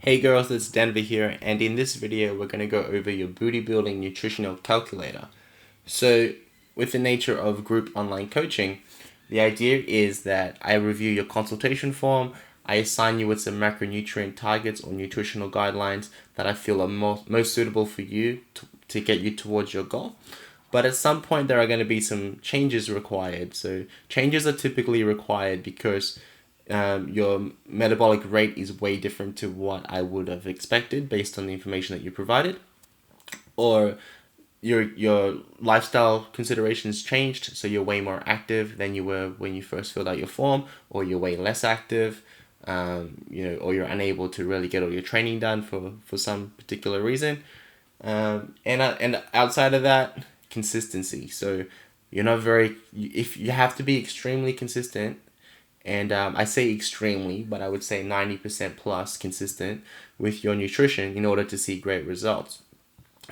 Hey girls, it's Denver here, and in this video we're going to go over your booty building nutritional calculator. So, with the nature of group online coaching, the idea is that I review your consultation form, I assign you with some macronutrient targets or nutritional guidelines that I feel are most suitable for you to get you towards your goal. But at some point, there are going to be some changes required. So, changes are typically required because your metabolic rate is way different to what I would have expected based on the information that you provided, or your lifestyle considerations changed, so you're way more active than you were when you first filled out your form, or you're way less active, or you're unable to really get all your training done for some particular reason, and outside of that, consistency. So you're not very if you have to be extremely consistent, and I say extremely, but I would say 90% plus consistent with your nutrition in order to see great results.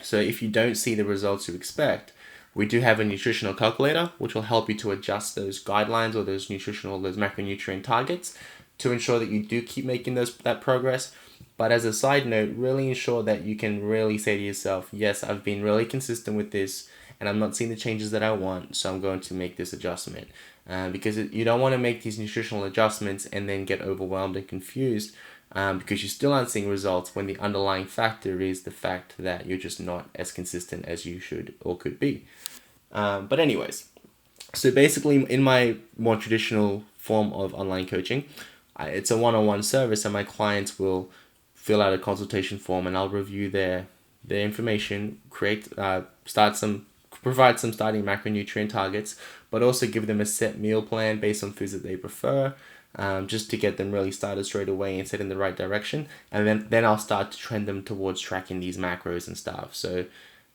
So if you don't see the results you expect, we do have a nutritional calculator which will help you to adjust those guidelines or those macronutrient targets to ensure that you do keep making that progress. But as a side note, really ensure that you can really say to yourself, yes, I've been really consistent with this and I'm not seeing the changes that I want, so I'm going to make this adjustment. Because you don't want to make these nutritional adjustments and then get overwhelmed and confused, because you still aren't seeing results when the underlying factor is the fact that you're just not as consistent as you should or could be. But anyways, so basically in my more traditional form of online coaching, it's a one-on-one service, and my clients will fill out a consultation form and I'll review their information, provide some starting macronutrient targets, but also give them a set meal plan based on foods that they prefer, just to get them really started straight away and set in the right direction. And then I'll start to trend them towards tracking these macros and stuff. So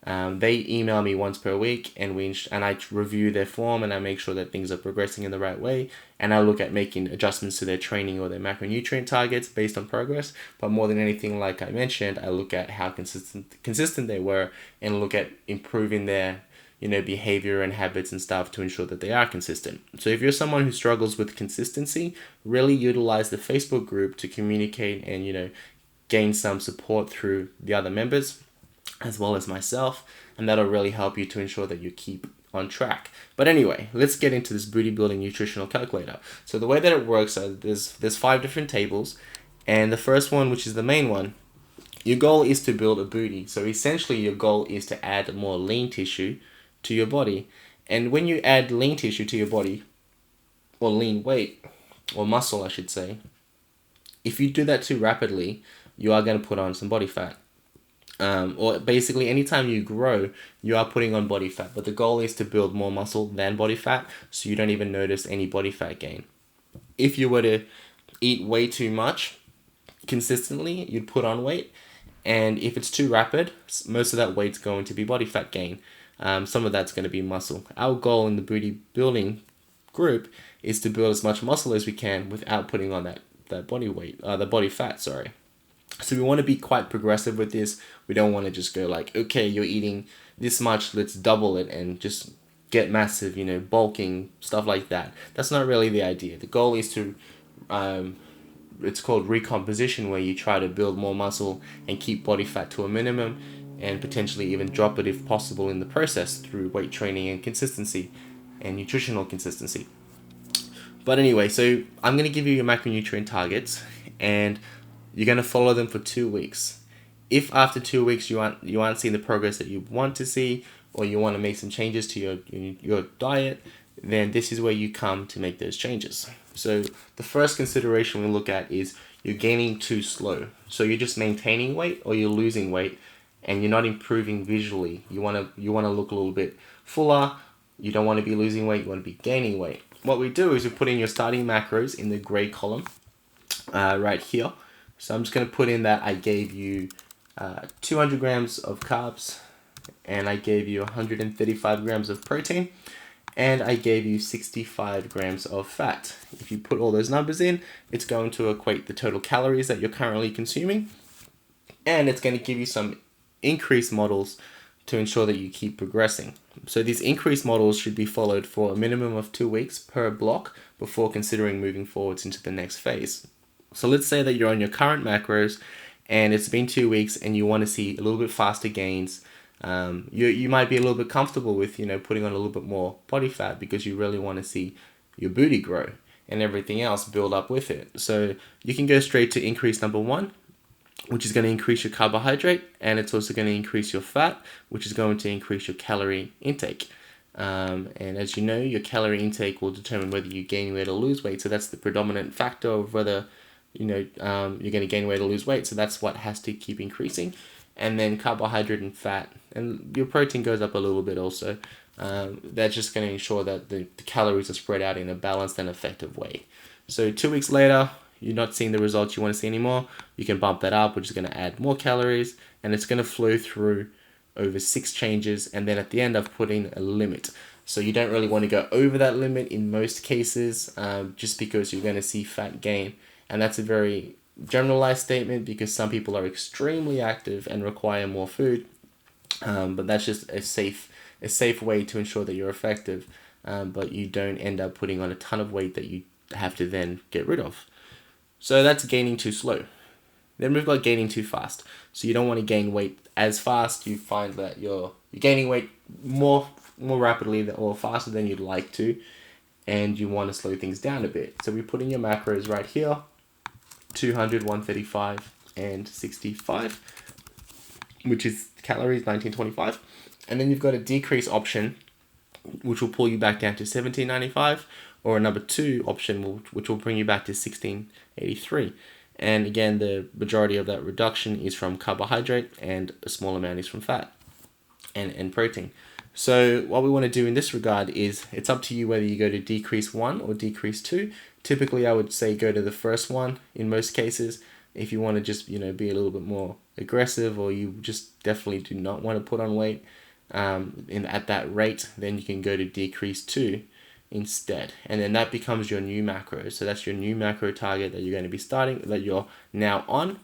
they email me once per week, and I review their form and I make sure that things are progressing in the right way. And I look at making adjustments to their training or their macronutrient targets based on progress. But more than anything, like I mentioned, I look at how consistent they were and look at improving their behavior and habits and stuff to ensure that they are consistent. So if you're someone who struggles with consistency, really utilize the Facebook group to communicate and gain some support through the other members as well as myself, and that'll really help you to ensure that you keep on track. But anyway, let's get into this booty building nutritional calculator. So the way that it works, there's 5 different tables, and the first one, which is the main one, your goal is to build a booty. So essentially your goal is to add more lean tissue to your body. And when you add lean tissue to your body, or lean weight, or muscle I should say, if you do that too rapidly, you are going to put on some body fat. Or basically anytime you grow, you are putting on body fat, but the goal is to build more muscle than body fat, so you don't even notice any body fat gain. If you were to eat way too much consistently, you'd put on weight, and if it's too rapid, most of that weight's going to be body fat gain. Some of that's going to be muscle. Our goal in the booty building group is to build as much muscle as we can without putting on that body weight, the body fat, sorry. So we want to be quite progressive with this. We don't want to just go like, okay, you're eating this much, let's double it and just get massive, bulking, stuff like that. That's not really the idea. The goal is to, it's called recomposition, where you try to build more muscle and keep body fat to a minimum, and potentially even drop it if possible in the process through weight training and consistency and nutritional consistency. But anyway, so I'm going to give you your macronutrient targets, and you're going to follow them for 2 weeks. If after 2 weeks you aren't seeing the progress that you want to see, or you want to make some changes to your diet, then this is where you come to make those changes. So the first consideration we look at is you're gaining too slow. So you're just maintaining weight or you're losing weight, and you're not improving visually. You want to look a little bit fuller. You don't want to be losing weight. You want to be gaining weight. What we do is we put in your starting macros in the gray column right here. So I'm just going to put in that I gave you 200 grams of carbs, and I gave you 135 grams of protein, and I gave you 65 grams of fat. If you put all those numbers in, it's going to equate the total calories that you're currently consuming, and it's going to give you some increase models to ensure that you keep progressing. So these increase models should be followed for a minimum of 2 weeks per block before considering moving forwards into the next phase. So let's say that you're on your current macros and it's been 2 weeks and you want to see a little bit faster gains, you might be a little bit comfortable with, putting on a little bit more body fat because you really want to see your booty grow and everything else build up with it. So you can go straight to increase number 1, which is going to increase your carbohydrate, and it's also going to increase your fat, which is going to increase your calorie intake. And as you know, your calorie intake will determine whether you gain weight or lose weight. So that's the predominant factor of whether you're going to gain weight or lose weight. So that's what has to keep increasing. And then carbohydrate and fat, and your protein goes up a little bit also. That's just going to ensure that the calories are spread out in a balanced and effective way. So 2 weeks later, you're not seeing the results you want to see anymore, you can bump that up, which is going to add more calories, and it's going to flow through over 6 changes, and then at the end I've put in a limit. So you don't really want to go over that limit in most cases, just because you're going to see fat gain. And that's a very generalized statement because some people are extremely active and require more food, but that's just a safe way to ensure that you're effective, but you don't end up putting on a ton of weight that you have to then get rid of. So that's gaining too slow. Then we've got gaining too fast. So you don't want to gain weight as fast. You find that you're gaining weight more rapidly or faster than you'd like to, and you want to slow things down a bit. So we put in your macros right here, 200, 135, and 65, which is calories, 1925. And then you've got a decrease option, which will pull you back down to 1795, or a number 2 option, which will bring you back to 1683. And again, the majority of that reduction is from carbohydrate and a small amount is from fat and protein. So what we want to do in this regard is, it's up to you whether you go to decrease 1 or decrease 2. Typically, I would say go to the first one in most cases. If you want to just, be a little bit more aggressive, or you just definitely do not want to put on weight at that rate, then you can go to decrease 2 instead, and then that becomes your new macro. So that's your new macro target that you're going to be that you're now on,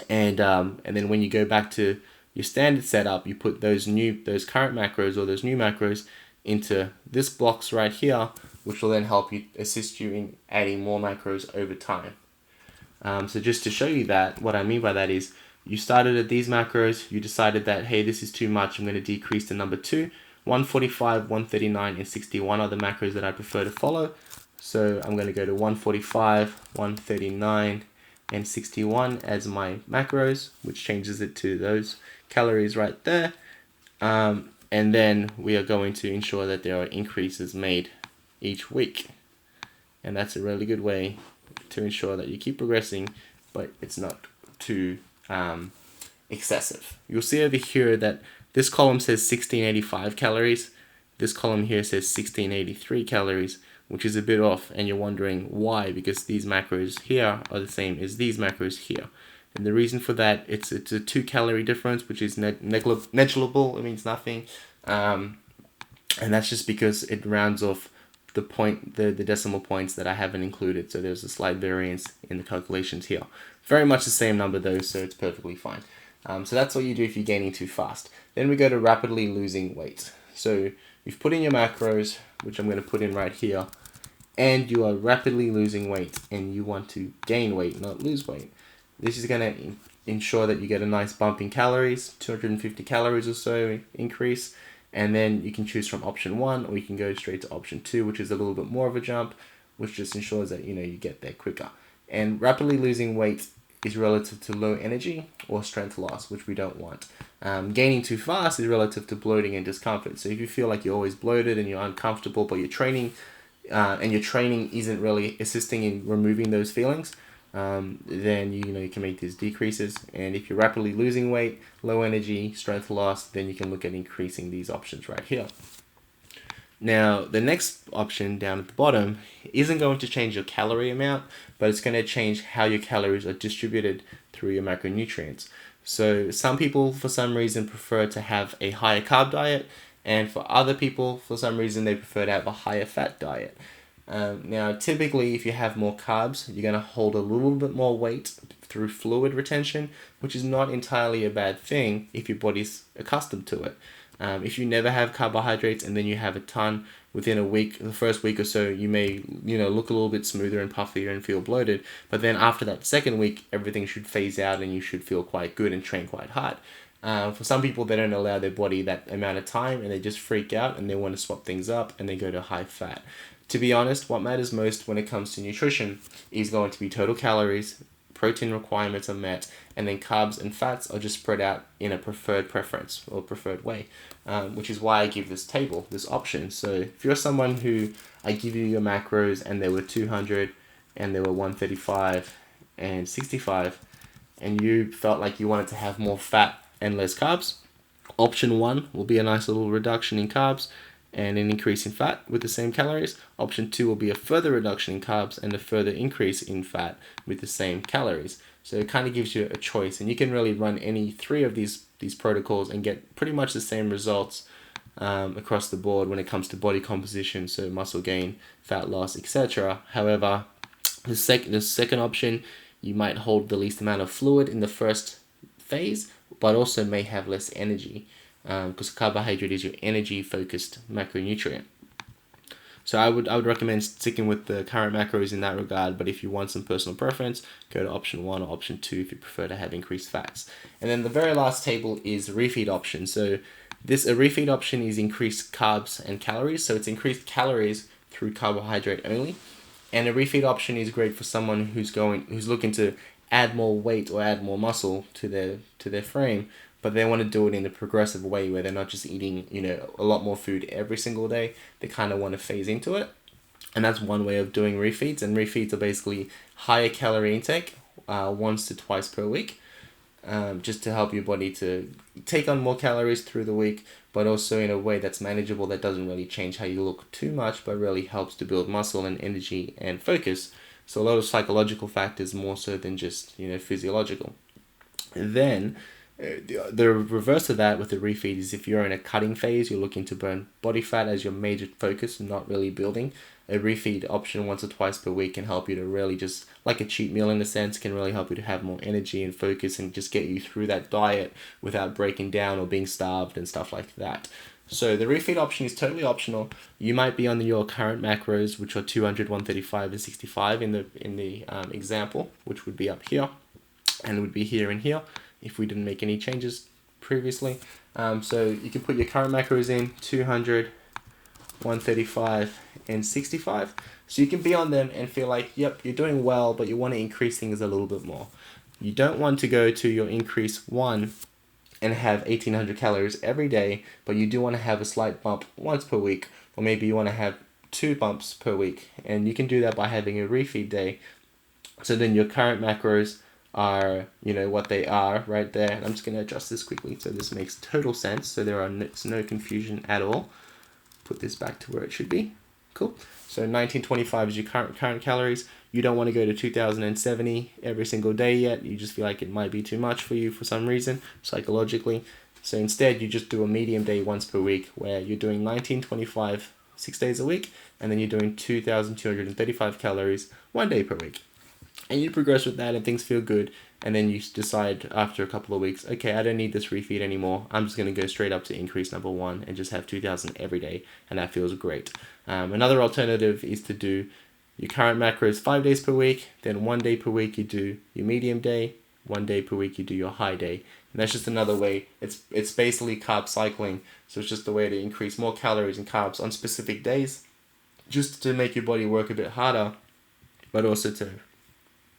and then when you go back to your standard setup, you put those current macros or those new macros into this box right here, which will then help you assist you in adding more macros over time. So just to show you that, what I mean by that is, you started at these macros, you decided that, hey, this is too much, I'm going to decrease to number 2. 145, 139, and 61 are the macros that I prefer to follow. So I'm going to go to 145, 139, and 61 as my macros, which changes it to those calories right there. And then we are going to ensure that there are increases made each week. And that's a really good way to ensure that you keep progressing, but it's not too excessive. You'll see over here that this column says 1685 calories. This column here says 1683 calories, which is a bit off, and you're wondering why, because these macros here are the same as these macros here. And the reason for that, it's a 2-calorie difference, which is negligible. It means nothing. And that's just because it rounds off the decimal points that I haven't included. So there's a slight variance in the calculations here. Very much the same number though, so it's perfectly fine. So that's what you do if you're gaining too fast. Then we go to rapidly losing weight. So you've put in your macros, which I'm going to put in right here, and you are rapidly losing weight, and you want to gain weight, not lose weight. This is going to ensure that you get a nice bump in calories, 250 calories or so increase, and then you can choose from option 1, or you can go straight to option 2, which is a little bit more of a jump, which just ensures that you get there quicker. And rapidly losing weight is relative to low energy or strength loss, which we don't want. Gaining too fast is relative to bloating and discomfort. So if you feel like you're always bloated and you're uncomfortable, but your training isn't really assisting in removing those feelings, then you can make these decreases. And if you're rapidly losing weight, low energy, strength loss, then you can look at increasing these options right here. Now, the next option down at the bottom isn't going to change your calorie amount, but it's going to change how your calories are distributed through your macronutrients. So some people, for some reason, prefer to have a higher carb diet, and for other people, for some reason, they prefer to have a higher fat diet. Now, typically, if you have more carbs, you're going to hold a little bit more weight through fluid retention, which is not entirely a bad thing if your body's accustomed to it. If you never have carbohydrates and then you have a ton, within a week, the first week or so, you may, look a little bit smoother and puffier and feel bloated. But then after that second week, everything should phase out and you should feel quite good and train quite hard. For some people, they don't allow their body that amount of time and they just freak out and they want to swap things up and they go to high fat. To be honest, what matters most when it comes to nutrition is going to be total calories, protein requirements are met, and then carbs and fats are just spread out in a preferred preference or preferred way, which is why I give this table, this option. So if you're someone who I give you your macros and they were 200 and they were 135 and 65, and you felt like you wanted to have more fat and less carbs, option 1 will be a nice little reduction in carbs and an increase in fat with the same calories. Option 2 will be a further reduction in carbs and a further increase in fat with the same calories. So it kind of gives you a choice, and you can really run any 3 of these protocols and get pretty much the same results across the board when it comes to body composition, so muscle gain, fat loss, etc. However, the second option, you might hold the least amount of fluid in the first phase, but also may have less energy, because carbohydrate is your energy focused macronutrient. So I would recommend sticking with the current macros in that regard, but if you want some personal preference, go to option 1 or option 2 if you prefer to have increased fats. And then the very last table is refeed option. So a refeed option is increased carbs and calories, so it's increased calories through carbohydrate only. And a refeed option is great for someone who's looking to add more weight or add more muscle to their frame, but they want to do it in a progressive way where they're not just eating, a lot more food every single day. They kind of want to phase into it. And that's one way of doing refeeds. And refeeds are basically higher calorie intake, once to twice per week, just to help your body to take on more calories through the week, but also in a way that's manageable, that doesn't really change how you look too much, but really helps to build muscle and energy and focus. So a lot of psychological factors more so than just, physiological. And then the reverse of that with the refeed is if you're in a cutting phase, you're looking to burn body fat as your major focus, not really building. A refeed option once or twice per week can help you to really just, like a cheat meal in a sense, can really help you to have more energy and focus and just get you through that diet without breaking down or being starved and stuff like that. So the refeed option is totally optional. You might be on your current macros, which are 200, 135, and 65 in the example, which would be up here, and would be here and here if we didn't make any changes previously. So you can put your current macros in 200, 135, and 65. So you can be on them and feel like, yep, you're doing well, but you want to increase things a little bit more. You don't want to go to your increase 1 and have 1800 calories every day, but you do want to have a slight bump once per week, or maybe you want to have 2 bumps per week, and you can do that by having a refeed day. So then your current macros are, what they are right there. And I'm just going to adjust this quickly so this makes total sense, so there's no confusion at all. Put this back to where it should be. Cool. So 1925 is your current calories. You don't want to go to 2070 every single day yet. You just feel like it might be too much for you for some reason, psychologically. So instead, you just do a medium day once per week where you're doing 1925 6 days a week, and then you're doing 2,235 calories 1 day per week. And you progress with that and things feel good, and then you decide after a couple of weeks, okay, I don't need this refeed anymore. I'm just going to go straight up to increase number 1 and just have 2,000 every day, and that feels great. Another alternative is to do your current macros 5 days per week, then 1 day per week you do your medium day, 1 day per week you do your high day. And that's just another way. It's basically carb cycling, so it's just a way to increase more calories and carbs on specific days, just to make your body work a bit harder, but also to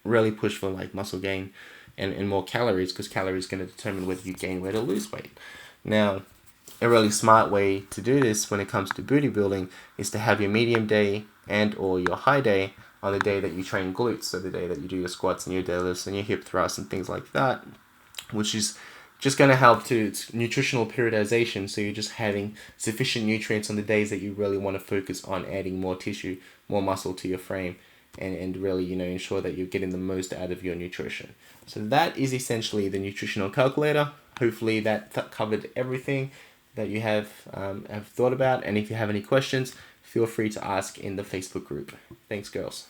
really push for like muscle gain and more calories, because calories are going to determine whether you gain weight or lose weight. Now, a really smart way to do this when it comes to booty building is to have your medium day and or your high day on the day that you train glutes, so the day that you do your squats and your deadlifts and your hip thrusts and things like that, which is just going to help to nutritional periodization, so you're just having sufficient nutrients on the days that you really want to focus on adding more tissue, more muscle to your frame, and really, ensure that you're getting the most out of your nutrition. So that is essentially the nutritional calculator. Hopefully that covered everything that you have thought about. And if you have any questions, feel free to ask in the Facebook group. Thanks, girls.